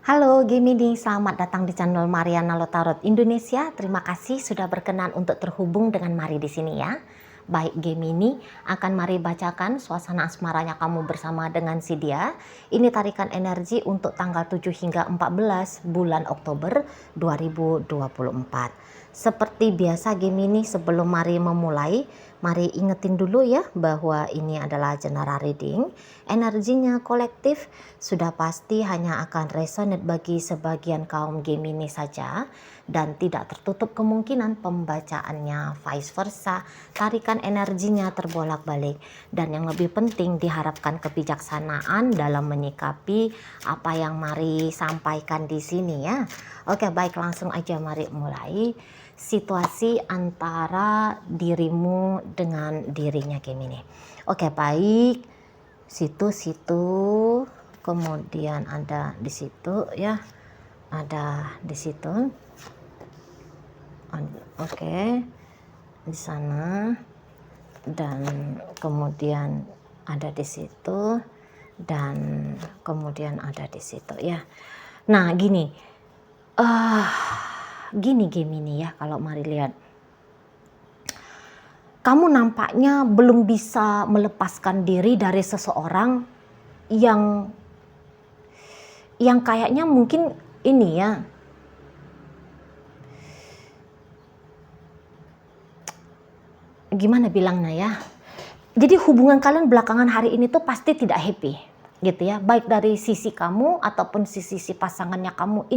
Halo Gemini, selamat datang di channel Mariana Lotarot Indonesia. Terima kasih sudah berkenan untuk terhubung dengan Mari di sini ya. Baik Gemini, akan Mari bacakan suasana asmaranya kamu bersama dengan si dia. Ini tarikan energi untuk tanggal 7 hingga 14 bulan Oktober 2024. Seperti biasa Gemini, sebelum Mari memulai, mari ingetin dulu ya bahwa ini adalah general reading. Energinya kolektif, sudah pasti hanya akan resonate bagi sebagian kaum Gemini saja dan tidak tertutup kemungkinan pembacaannya vice versa. Tarikan energinya terbolak-balik dan yang lebih penting diharapkan kebijaksanaan dalam menyikapi apa yang Mari sampaikan di sini ya. Oke, baik, langsung aja mari mulai. Situasi antara dirimu dengan dirinya Gemini. Oke, baik. Situ, kemudian ada di situ ya, ada di situ. Oke, di sana dan kemudian ada di situ dan kemudian ada di situ ya. Nah, gini Gemini ya, kalau Mari lihat, kamu nampaknya belum bisa melepaskan diri dari seseorang yang kayaknya mungkin ini ya, gimana bilangnya ya, jadi hubungan kalian belakangan hari ini tuh pasti tidak happy gitu ya, baik dari sisi kamu ataupun sisi pasangannya kamu.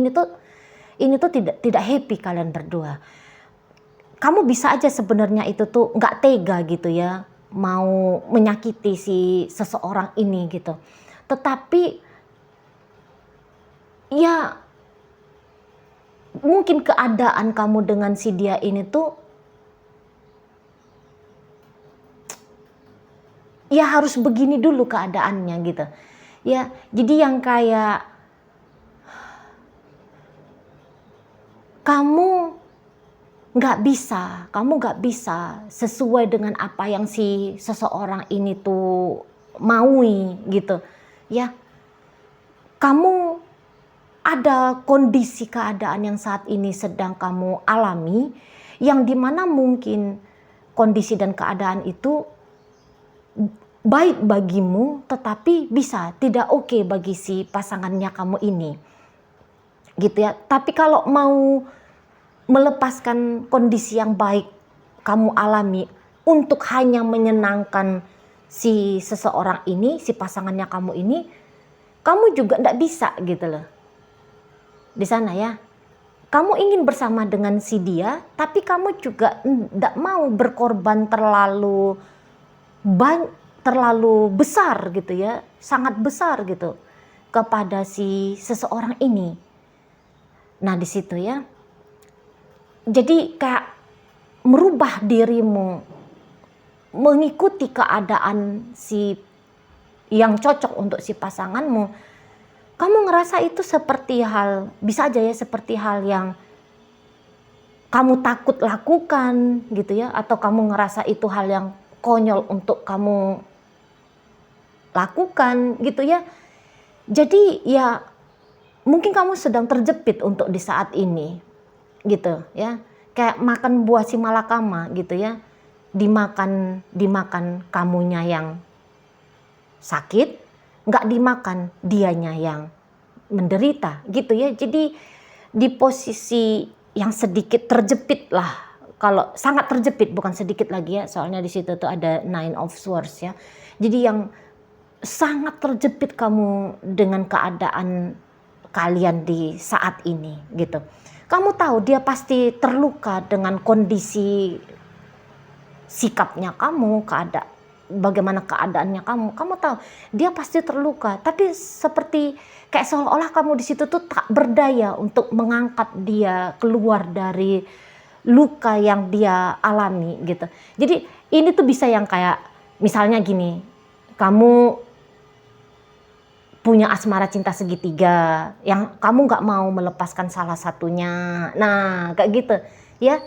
Ini tuh tidak happy kalian berdua. Kamu bisa aja sebenarnya itu tuh nggak tega gitu ya, mau menyakiti si seseorang ini gitu. Tetapi ya mungkin keadaan kamu dengan si dia ini tuh ya harus begini dulu keadaannya gitu. Ya, jadi yang kayak kamu nggak bisa sesuai dengan apa yang si seseorang ini tuh maui gitu ya. Kamu ada kondisi keadaan yang saat ini sedang kamu alami, yang dimana mungkin kondisi dan keadaan itu baik bagimu tetapi bisa tidak oke bagi si pasangannya kamu ini gitu ya. Tapi kalau mau melepaskan kondisi yang baik kamu alami untuk hanya menyenangkan si seseorang ini, si pasangannya kamu ini, kamu juga tidak bisa gitu loh. Di sana ya, kamu ingin bersama dengan si dia, tapi kamu juga tidak mau berkorban terlalu besar gitu ya, sangat besar gitu kepada si seseorang ini. Nah di situ ya, jadi kayak merubah dirimu mengikuti keadaan si yang cocok untuk si pasanganmu. Kamu ngerasa itu seperti hal, bisa aja ya seperti hal yang kamu takut lakukan gitu ya, atau kamu ngerasa itu hal yang konyol untuk kamu lakukan gitu ya. Jadi ya mungkin kamu sedang terjepit untuk di saat ini gitu ya, kayak makan buah si malakama gitu ya, dimakan kamunya yang sakit, nggak dimakan dianya yang menderita gitu ya. Jadi di posisi yang sedikit terjepit lah, kalau sangat terjepit, bukan sedikit lagi ya, soalnya di situ tuh ada Nine of Swords ya. Jadi yang sangat terjepit kamu dengan keadaan kalian di saat ini gitu. Kamu tahu dia pasti terluka dengan kondisi sikapnya kamu, bagaimana keadaannya kamu. Kamu tahu dia pasti terluka, tapi seperti kayak seolah-olah kamu di situ tuh tak berdaya untuk mengangkat dia keluar dari luka yang dia alami gitu. Jadi ini tuh bisa yang kayak misalnya gini, kamu punya asmara cinta segitiga yang kamu nggak mau melepaskan salah satunya. Nah kayak gitu ya.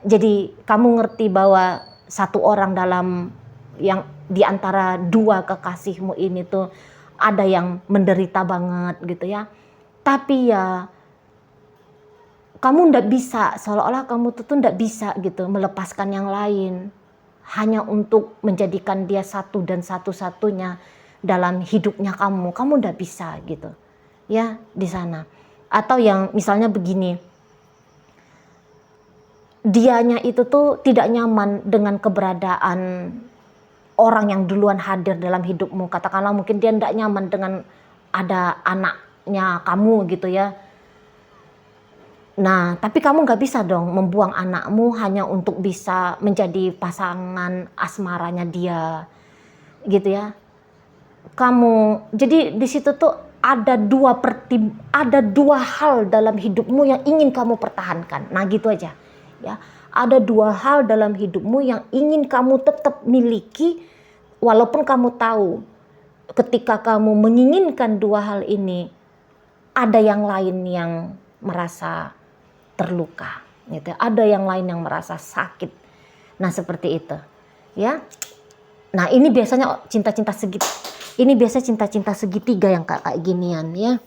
Jadi kamu ngerti bahwa satu orang dalam yang di antara dua kekasihmu ini tuh ada yang menderita banget gitu ya. Tapi ya kamu ndak bisa, seolah-olah kamu tuh ndak bisa gitu melepaskan yang lain hanya untuk menjadikan dia satu dan satu-satunya dalam hidupnya kamu. Kamu ndak bisa gitu ya di sana. Atau yang misalnya begini, dianya itu tuh tidak nyaman dengan keberadaan orang yang duluan hadir dalam hidupmu. Katakanlah mungkin dia ndak nyaman dengan ada anaknya kamu gitu ya. Nah, tapi kamu nggak bisa dong membuang anakmu hanya untuk bisa menjadi pasangan asmaranya dia, gitu ya. Jadi di situ tuh ada dua hal dalam hidupmu yang ingin kamu pertahankan. Nah, gitu aja, ya. Ada dua hal dalam hidupmu yang ingin kamu tetap miliki, walaupun kamu tahu ketika kamu menginginkan dua hal ini, ada yang lain yang merasa terluka, gitu. Ada yang lain yang merasa sakit. Nah, seperti itu, ya. Nah, ini biasanya cinta-cinta segitiga yang kayak ginian, ya.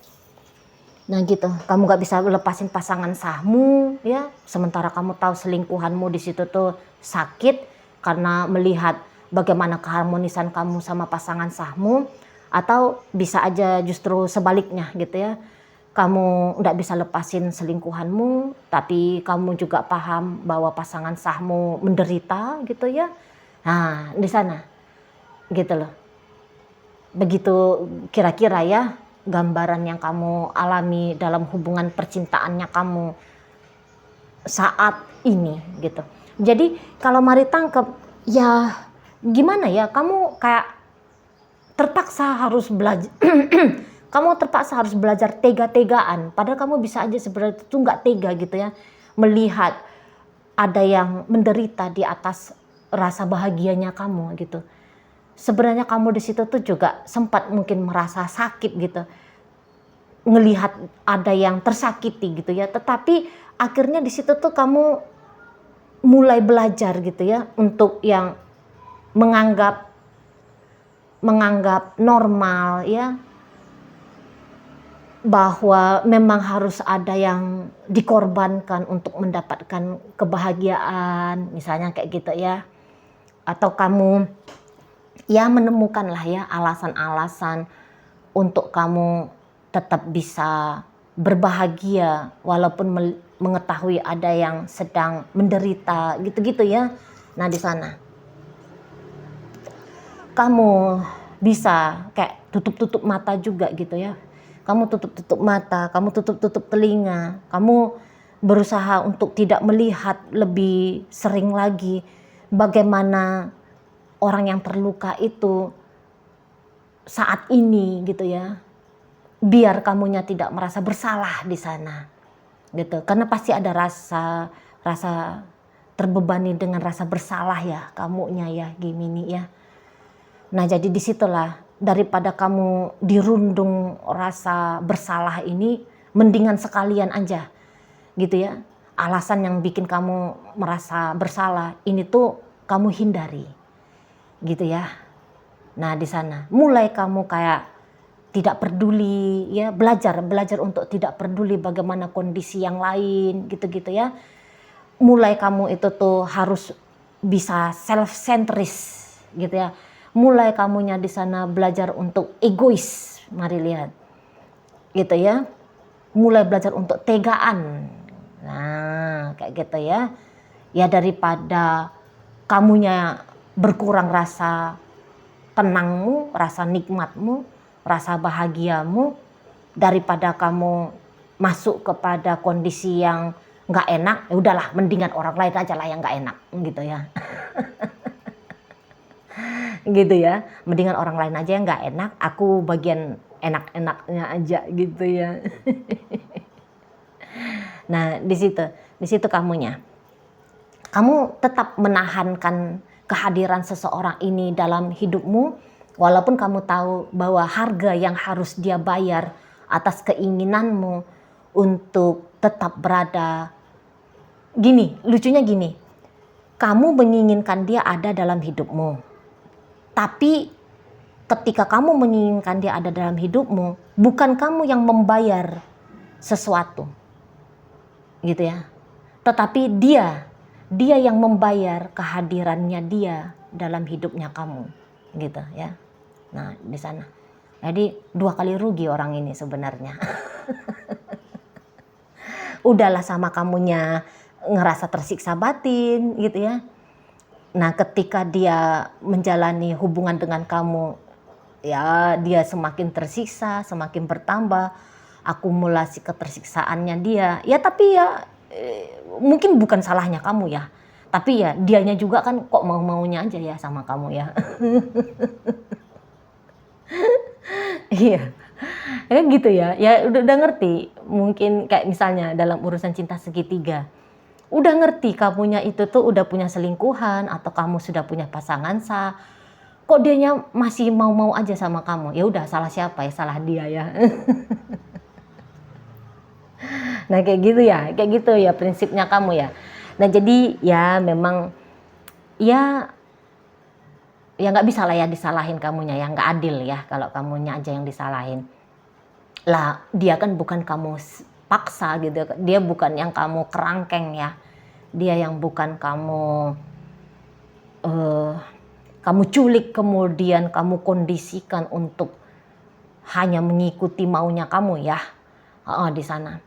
Nah, gitu. Kamu gak bisa lepasin pasangan sahmu, ya. Sementara kamu tahu selingkuhanmu di situ tuh sakit karena melihat bagaimana keharmonisan kamu sama pasangan sahmu, atau bisa aja justru sebaliknya, gitu ya. Kamu nggak bisa lepasin selingkuhanmu, tapi kamu juga paham bahwa pasangan sahmu menderita gitu ya. Nah, di sana gitu loh. Begitu kira-kira ya gambaran yang kamu alami dalam hubungan percintaannya kamu saat ini gitu. Jadi kalau mari tangkep, ya gimana ya, kamu kayak terpaksa harus belajar. Kamu terpaksa harus belajar tega-tegaan, padahal kamu bisa aja sebenarnya itu nggak tega gitu ya, melihat ada yang menderita di atas rasa bahagianya kamu gitu. Sebenarnya kamu di situ tuh juga sempat mungkin merasa sakit gitu, ngelihat ada yang tersakiti gitu ya. Tetapi akhirnya di situ tuh kamu mulai belajar gitu ya untuk yang menganggap normal ya, bahwa memang harus ada yang dikorbankan untuk mendapatkan kebahagiaan, misalnya kayak gitu ya. Atau kamu ya menemukanlah ya alasan-alasan untuk kamu tetap bisa berbahagia walaupun mengetahui ada yang sedang menderita gitu-gitu ya. Nah, di sana kamu bisa kayak tutup-tutup mata juga gitu ya. Kamu tutup-tutup mata, kamu tutup-tutup telinga, kamu berusaha untuk tidak melihat lebih sering lagi bagaimana orang yang terluka itu saat ini gitu ya. Biar kamunya tidak merasa bersalah di sana gitu. Karena pasti ada rasa terbebani dengan rasa bersalah ya kamunya ya, Gemini ya. Nah, jadi disitulah daripada kamu dirundung rasa bersalah ini, mendingan sekalian aja gitu ya. Alasan yang bikin kamu merasa bersalah ini tuh kamu hindari gitu ya. Nah, di sana mulai kamu kayak tidak peduli ya, belajar untuk tidak peduli bagaimana kondisi yang lain gitu-gitu ya. Mulai kamu itu tuh harus bisa self-centris gitu ya. Mulai kamunya di sana belajar untuk egois, mari lihat, gitu ya. Mulai belajar untuk tegaan, nah kayak gitu ya. Ya daripada kamunya berkurang rasa tenangmu, rasa nikmatmu, rasa bahagiamu, daripada kamu masuk kepada kondisi yang nggak enak, ya udahlah, mendingan orang lain aja lah yang nggak enak, gitu ya. Gitu ya, mendingan orang lain aja yang nggak enak, aku bagian enak-enaknya aja gitu ya. Nah, di situ kamunya, kamu tetap menahankan kehadiran seseorang ini dalam hidupmu, walaupun kamu tahu bahwa harga yang harus dia bayar atas keinginanmu untuk tetap berada. Gini, lucunya gini, kamu menginginkan dia ada dalam hidupmu. Tapi ketika kamu menginginkan dia ada dalam hidupmu, bukan kamu yang membayar sesuatu gitu ya. Tetapi dia yang membayar kehadirannya dia dalam hidupnya kamu gitu ya. Nah di sana. Jadi 2 kali rugi orang ini sebenarnya. Udahlah sama kamunya ngerasa tersiksa batin gitu ya. Nah ketika dia menjalani hubungan dengan kamu, ya dia semakin tersiksa, semakin bertambah akumulasi ketersiksaannya dia. Ya tapi ya mungkin bukan salahnya kamu ya. Tapi ya dianya juga kan kok mau-maunya aja ya sama kamu ya. Iya. Ya gitu ya. Ya udah ngerti. Mungkin kayak misalnya dalam urusan cinta segitiga. Udah ngerti kamunya itu tuh udah punya selingkuhan atau kamu sudah punya pasangan sah. Kok dianya masih mau-mau aja sama kamu? Ya udah, salah siapa ya? Salah dia ya. Nah kayak gitu ya prinsipnya kamu ya. Nah jadi ya memang ya nggak bisa lah ya disalahin kamunya ya, nggak adil ya kalau kamunya aja yang disalahin. Lah dia kan bukan kamu paksa gitu, dia bukan yang kamu kerangkeng ya, dia yang bukan kamu kamu culik kemudian kamu kondisikan untuk hanya mengikuti maunya kamu ya di sana.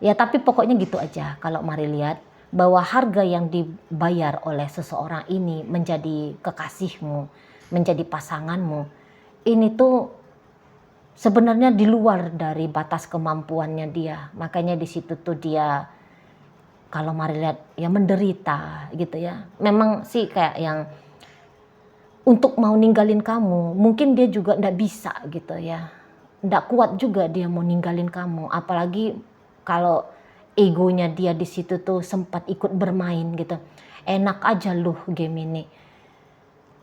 Ya tapi pokoknya gitu aja kalau mari lihat bahwa harga yang dibayar oleh seseorang ini menjadi kekasihmu, menjadi pasanganmu, ini tuh sebenarnya di luar dari batas kemampuannya dia. Makanya di situ tuh dia kalau mari lihat ya menderita gitu ya. Memang sih kayak yang untuk mau ninggalin kamu, mungkin dia juga nggak bisa gitu ya. Nggak kuat juga dia mau ninggalin kamu, apalagi kalau egonya dia di situ tuh sempat ikut bermain gitu. Enak aja lu Gemini,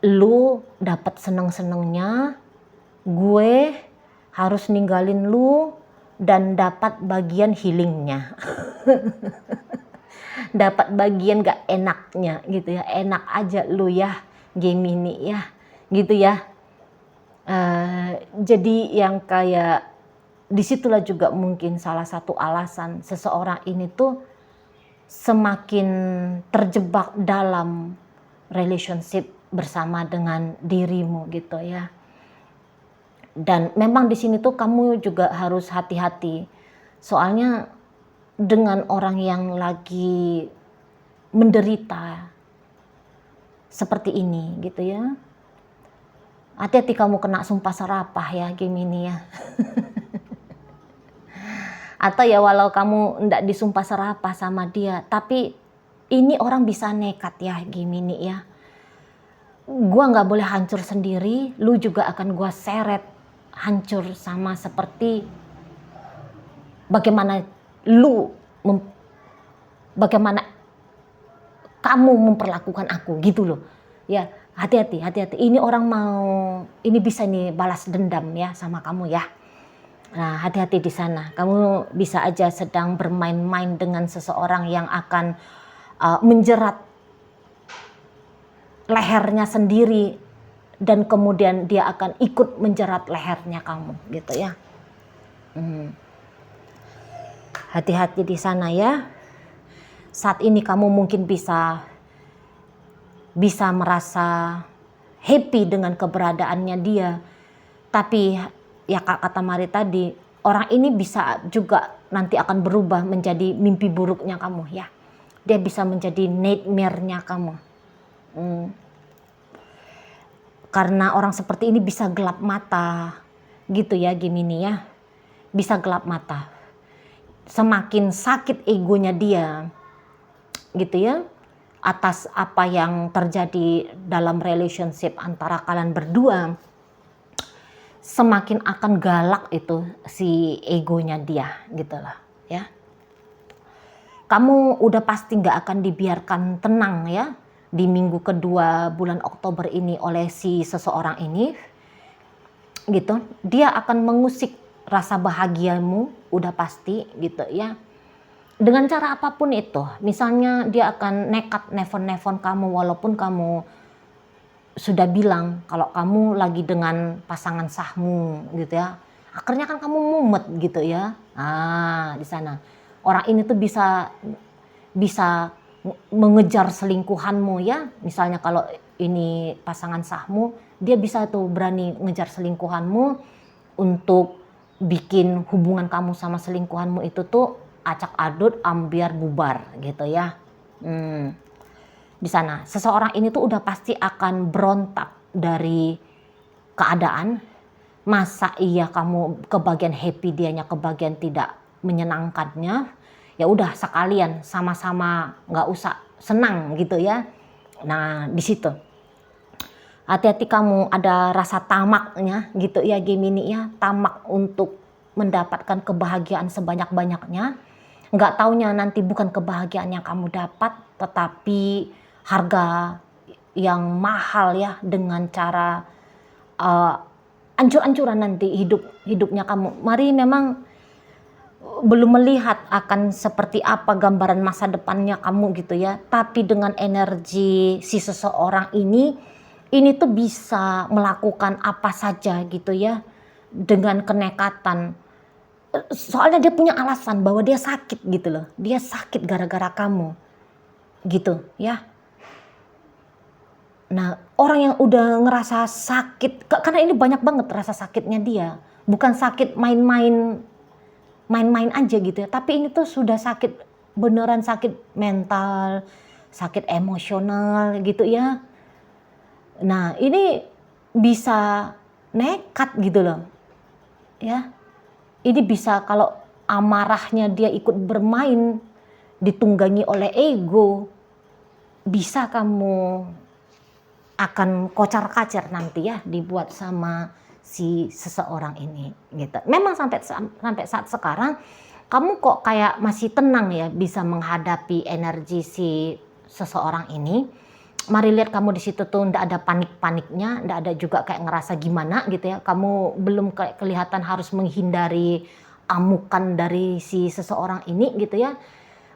lu dapat seneng-senengnya, gue harus ninggalin lu dan dapat bagian healingnya. Dapat bagian gak enaknya gitu ya. Enak aja lu ya Gemini ya gitu ya. Jadi yang kayak disitulah juga mungkin salah satu alasan seseorang ini tuh semakin terjebak dalam relationship bersama dengan dirimu gitu ya. Dan memang di sini tuh kamu juga harus hati-hati. Soalnya dengan orang yang lagi menderita seperti ini gitu ya. Hati-hati kamu kena sumpah serapah ya Gemini ya. Atau ya walau kamu ndak disumpah serapah sama dia, tapi ini orang bisa nekat ya Gemini ya. Gua nggak boleh hancur sendiri, lu juga akan gua seret hancur sama seperti bagaimana bagaimana kamu memperlakukan aku gitu loh. Ya, hati-hati. Ini orang ini bisa nih balas dendam ya sama kamu ya. Nah, hati-hati di sana. Kamu bisa aja sedang bermain-main dengan seseorang yang akan menjerat lehernya sendiri dan kemudian dia akan ikut menjerat lehernya kamu gitu ya. Hati-hati di sana ya. Saat ini kamu mungkin bisa merasa happy dengan keberadaannya dia. Tapi ya kata Mari tadi, orang ini bisa juga nanti akan berubah menjadi mimpi buruknya kamu ya. Dia bisa menjadi nightmare-nya kamu. Karena orang seperti ini bisa gelap mata gitu ya Gemini ya. Bisa gelap mata. Semakin sakit egonya dia gitu ya. Atas apa yang terjadi dalam relationship antara kalian berdua, semakin akan galak itu si egonya dia gitu lah ya. Kamu udah pasti gak akan dibiarkan tenang ya di minggu kedua bulan Oktober ini oleh si seseorang ini gitu. Dia akan mengusik rasa bahagiamu udah pasti gitu ya. Dengan cara apapun itu, misalnya dia akan nekat nelfon kamu walaupun kamu sudah bilang kalau kamu lagi dengan pasangan sahmu gitu ya. Akhirnya kan kamu mumet gitu ya. Di sana. Orang ini tuh bisa bisa mengejar selingkuhanmu ya. Misalnya kalau ini pasangan sahmu, dia bisa tuh berani ngejar selingkuhanmu untuk bikin hubungan kamu sama selingkuhanmu itu tuh acak adut, ambiar bubar gitu ya. Di sana seseorang ini tuh udah pasti akan berontak dari keadaan. Masa iya kamu kebagian happy, dianya kebagian tidak menyenangkannya, ya udah sekalian sama-sama nggak usah senang gitu ya. Nah di situ hati-hati kamu ada rasa tamaknya gitu ya Gemini ya, tamak untuk mendapatkan kebahagiaan sebanyak-banyaknya. Nggak taunya nanti bukan kebahagiaan yang kamu dapat, tetapi harga yang mahal ya, dengan cara ancur-ancuran nanti hidupnya kamu. Mari memang belum melihat akan seperti apa gambaran masa depannya kamu gitu ya. Tapi dengan energi si seseorang ini tuh bisa melakukan apa saja gitu ya dengan kenekatan. Soalnya dia punya alasan bahwa dia sakit gitu loh. Dia sakit gara-gara kamu gitu ya. Nah, orang yang udah ngerasa sakit, karena ini banyak banget rasa sakitnya dia. Bukan sakit main-main aja gitu ya. Tapi ini tuh sudah sakit, beneran sakit mental, sakit emosional gitu ya. Nah, ini bisa nekat gitu loh. Ya. Ini bisa kalau amarahnya dia ikut bermain, ditunggangi oleh ego, bisa kamu akan kocar-kacir nanti ya dibuat sama si seseorang ini gitu. Memang sampai saat sekarang kamu kok kayak masih tenang ya bisa menghadapi energi si seseorang ini. Mari lihat kamu di situ tuh ndak ada panik-paniknya, ndak ada juga kayak ngerasa gimana gitu ya. Kamu belum kayak kelihatan harus menghindari amukan dari si seseorang ini gitu ya.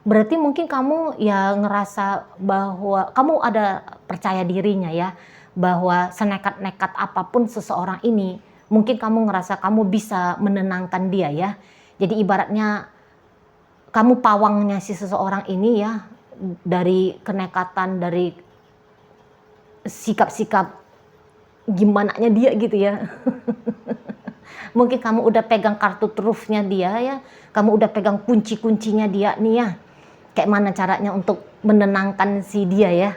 Berarti mungkin kamu ya ngerasa bahwa kamu ada percaya dirinya ya, bahwa senekat-nekat apapun seseorang ini, mungkin kamu ngerasa kamu bisa menenangkan dia ya. Jadi ibaratnya kamu pawangnya si seseorang ini ya, dari kenekatan, dari sikap-sikap gimananya dia gitu ya. Mungkin kamu udah pegang kartu trufnya dia ya, kamu udah pegang kunci-kuncinya dia nih ya. Kayak mana caranya untuk menenangkan si dia ya.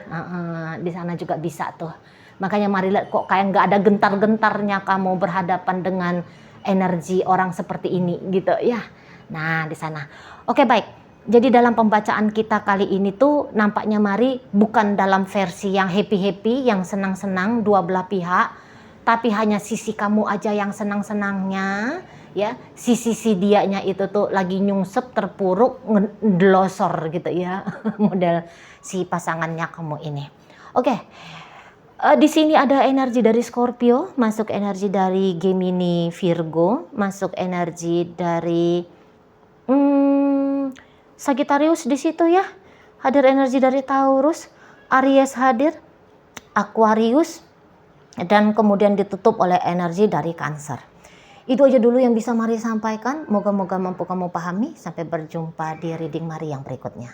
Di sana juga bisa tuh. Makanya mari lihat kok kayak nggak ada gentar-gentarnya kamu berhadapan dengan energi orang seperti ini gitu ya. Nah di sana. Oke baik. Jadi dalam pembacaan kita kali ini tuh nampaknya Mari bukan dalam versi yang happy-happy, yang senang-senang dua belah pihak. Tapi hanya sisi kamu aja yang senang-senangnya. Ya, sisi dianya itu tuh lagi nyungsep, terpuruk, ngelosor gitu ya, model si pasangannya kamu ini. Oke, di sini ada energi dari Scorpio, masuk energi dari Gemini, Virgo, masuk energi dari Sagittarius di situ ya, hadir energi dari Taurus, Aries hadir, Aquarius, dan kemudian ditutup oleh energi dari Cancer. Itu aja dulu yang bisa Mari sampaikan. Moga-moga mampu kamu pahami. Sampai berjumpa di reading Mari yang berikutnya.